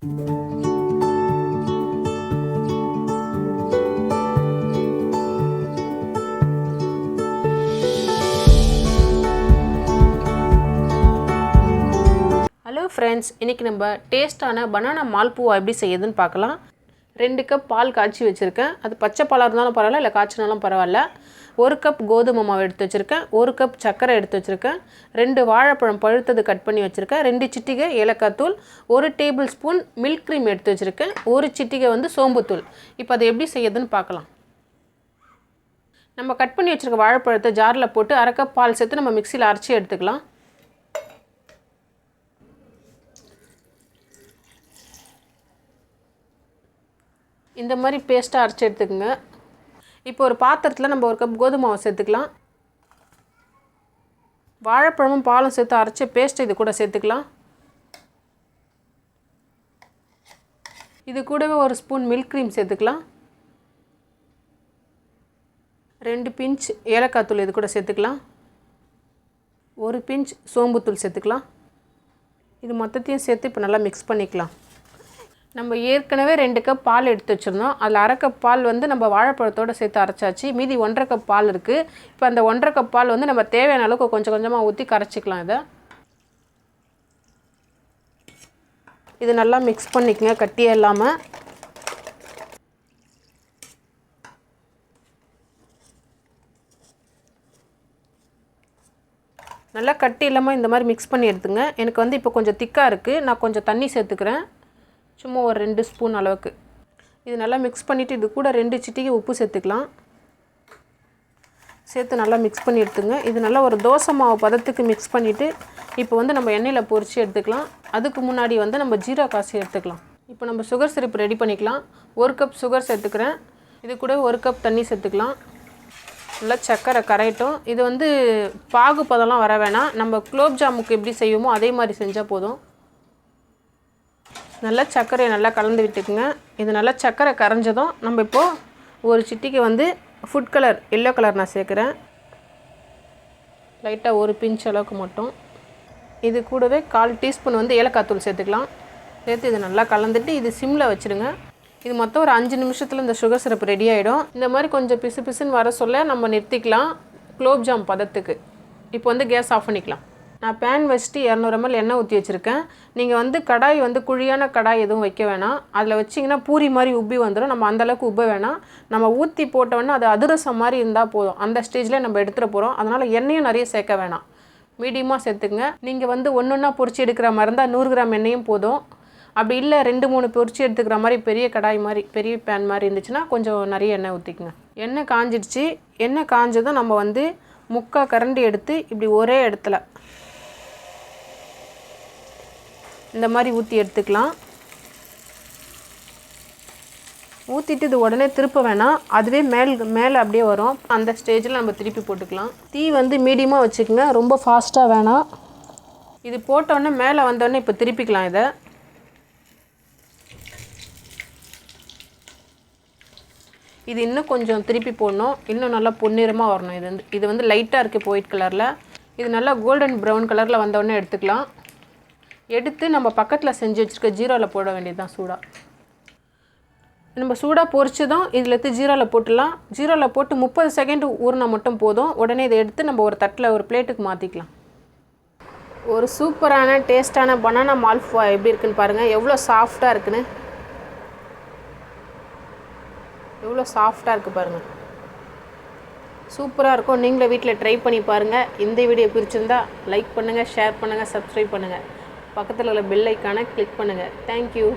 Hello friends, இன்றைக்கி நம்ம டேஸ்ட்டான பனானா மால்பூவா எப்படி செய்யுதுன்னு பார்க்கலாம். 2 கப் பால் காய்ச்சி வச்சுருக்கேன். அது பச்சை பாலாக இருந்தாலும் பரவாயில்ல, இல்லை காய்ச்சினாலும் பரவாயில்ல. 1 கப் கோதுமை மாவு எடுத்து வச்சுருக்கேன். 1 கப் சர்க்கரை எடுத்து வச்சுருக்கேன். 2 வாழைப்பழம் பழுத்தது கட் பண்ணி வச்சுருக்கேன். 2 சிட்டிகை ஏலக்காய் தூள், 1 டேபிள் ஸ்பூன் மில்க் க்ரீம் எடுத்து வச்சுருக்கேன். 1 சிட்டிகை சோம்புத்தூள். இப்போ அதை எப்படி செய்யுதுன்னு பார்க்கலாம். நம்ம கட் பண்ணி வச்சுருக்க வாழைப்பழத்தை ஜாரில் போட்டு 1/2 கப் பால் சேர்த்து நம்ம மிக்சியில் அரைச்சி எடுத்துக்கலாம். இந்த மாதிரி பேஸ்ட்டாக அரைச்சி எடுத்துக்கோங்க. இப்போ ஒரு பாத்திரத்தில் நம்ம 1 கப் கோதுமை மாவு சேர்த்துக்கலாம். வாழைப்பழமும் பாலும் சேர்த்து அரைச்ச பேஸ்ட்டு இது கூட சேர்த்துக்கலாம். இது கூடவே 1 ஸ்பூன் மில்க் க்ரீம் சேர்த்துக்கலாம். 2 பிஞ்ச் ஏலக்காய் தூள் இது கூட சேர்த்துக்கலாம். 1 பிஞ்ச் சோம்புத்தூள் சேர்த்துக்கலாம். இது மொத்தத்தையும் சேர்த்து இப்போ நல்லா மிக்ஸ் பண்ணிக்கலாம். நம்ம ஏற்கனவே 2 கப் பால் எடுத்து வச்சுருந்தோம். அதில் 1/2 கப் பால் நம்ம வாழைப்பழத்தோடு சேர்த்து அரைச்சாச்சு. மீதி 1/2 கப் பால் இருக்குது. இப்போ அந்த 1/2 கப் பால் நம்ம தேவையான அளவுக்கு கொஞ்சம் கொஞ்சமாக ஊற்றி கரைச்சிக்கலாம். இது நல்லா மிக்ஸ் பண்ணிக்கங்க, கட்டியே இல்லாமல். நல்லா கட்டி இல்லாமல் இந்த மாதிரி மிக்ஸ் பண்ணி எடுத்துங்க. எனக்கு இப்போ கொஞ்சம் திக்காக இருக்குது. நான் கொஞ்சம் தண்ணி சேர்த்துக்கிறேன், சும்மா ஒரு 2 ஸ்பூன் அளவுக்கு. இது நல்லா மிக்ஸ் பண்ணிவிட்டு இது கூட 2 சிட்டிகை உப்பு சேர்த்துக்கலாம். சேர்த்து நல்லா மிக்ஸ் பண்ணி எடுத்துங்க. இது நல்லா ஒரு தோசை மாவு பதத்துக்கு மிக்ஸ் பண்ணிவிட்டு இப்போ நம்ம எண்ணெயில் பொரித்து எடுத்துக்கலாம். அதுக்கு முன்னாடி நம்ம ஜீரா காசி எடுத்துக்கலாம். இப்போ நம்ம சுகர் சிரப் ரெடி பண்ணிக்கலாம். 1 கப் சுகர் சேர்த்துக்கிறேன். இது கூட 1 கப் தண்ணி சேர்த்துக்கலாம். நல்லா சர்க்கரை கரையட்டும். இது பாகு பதம்லாம் வர வேணாம். நம்ம குலோப் ஜாமுக்கு எப்படி செய்வோமோ அதே மாதிரி செஞ்சால் போதும். நல்லா சர்க்கரையை நல்லா கலந்து விட்டுக்குங்க. இது நல்லா சர்க்கரை கரைஞ்சதும் நம்ம இப்போது 1 சிட்டிக்கு ஃபுட் கலர் எல்லோ கலர் நான் சேர்க்குறேன். லைட்டாக 1 பிஞ்ச் அளவுக்கு மட்டும். இது கூடவே 1/4 டீஸ்பூன் ஏலக்காய் தூள் சேர்த்துக்கலாம். சேர்த்து இது நல்லா கலந்துட்டு இது சிம்மில் வச்சுருங்க. இது மொத்தம் ஒரு 5 நிமிஷத்தில் இந்த சுகர் சிரப் ரெடி ஆகிடும். இந்த மாதிரி கொஞ்சம் பிசு பிசுன்னு வர சொல்ல நம்ம நிறுத்திக்கலாம் குலோப் ஜாம் பதத்துக்கு. இப்போ கேஸ் ஆஃப் பண்ணிக்கலாம். நான் பேன் வச்சுட்டு 200 ml எண்ணெய் ஊற்றி வச்சுருக்கேன். நீங்கள் கடாய் குழியான கடாய் எதுவும் வைக்க வேணாம். அதில் வச்சிங்கன்னா பூரி மாதிரி உப்பி வந்துடும். நம்ம அந்தளவுக்கு உப்ப வேணாம். நம்ம ஊற்றி போட்டோன்னா அது அதிரசம் மாதிரி இருந்தால் போதும். அந்த ஸ்டேஜில் நம்ம எடுத்துகிட்டு போகிறோம். அதனால் எண்ணெயும் நிறைய சேர்க்க வேணாம், மீடியமாக சேர்த்துங்க. நீங்கள் ஒன்றா பொரிச்சு எடுக்கிற மாதிரி இருந்தால் 100 கிராம் எண்ணெயும் போதும். அப்படி இல்லை 2-3 பொரிச்சு எடுத்துக்கிற மாதிரி பெரிய கடாய் மாதிரி பெரிய பேன் மாதிரி இருந்துச்சுன்னா கொஞ்சம் நிறைய எண்ணெய் ஊற்றிக்குங்க. எண்ணெய் காஞ்சிடுச்சு. எண்ணெய் காஞ்சதும் நம்ம 3/4 கரண்டி எடுத்து இப்படி ஒரே இடத்துல இந்த மாதிரி ஊற்றி எடுத்துக்கலாம். ஊற்றிட்டு இது உடனே திருப்ப வேணாம், அதுவே மேலே அப்படியே வரும். அந்த ஸ்டேஜில் நம்ம திருப்பி போட்டுக்கலாம். தீ மீடியமாக வச்சுக்கோங்க, ரொம்ப ஃபாஸ்ட்டாக வேணாம். இது போட்டோடனே மேலே வந்தோடனே இப்போ திருப்பிக்கலாம். இது இன்னும் கொஞ்சம் திருப்பி போடணும், இன்னும் நல்லா பொன்னிறமாக வரணும். இது லைட்டாக இருக்குது ஒயிட் கலரில். இது நல்லா கோல்டன் ப்ரௌன் கலரில் வந்தோடனே எடுத்துக்கலாம். எடுத்து நம்ம பக்கத்தில் செஞ்சு வச்சுருக்க ஜீராவில் போட வேண்டியது தான். நம்ம சூடாக பொரிச்சதும் இதில் எடுத்து ஜீராவில் போட்டுடலாம். ஜீராவில் போட்டு 30 செகண்ட் ஊறினா மட்டும் போதும். உடனே இதை எடுத்து நம்ம ஒரு தட்டில் ஒரு பிளேட்டுக்கு மாற்றிக்கலாம். ஒரு சூப்பரான டேஸ்ட்டான பனானா மால்புவா எப்படி இருக்குன்னு பாருங்கள். எவ்வளோ சாஃப்டாக இருக்குன்னு, எவ்வளோ சாஃப்டாக இருக்குது பாருங்கள். சூப்பராக இருக்கும். நீங்களே வீட்டில் ட்ரை பண்ணி பாருங்கள். இந்த வீடியோ பிடிச்சிருந்தா லைக் பண்ணுங்கள், ஷேர் பண்ணுங்கள், சப்ஸ்கிரைப் பண்ணுங்கள். பக்கத்தில் உள்ள பெல் ஐக்கானை கிளிக் பண்ணுங்கள். தேங்க்யூ.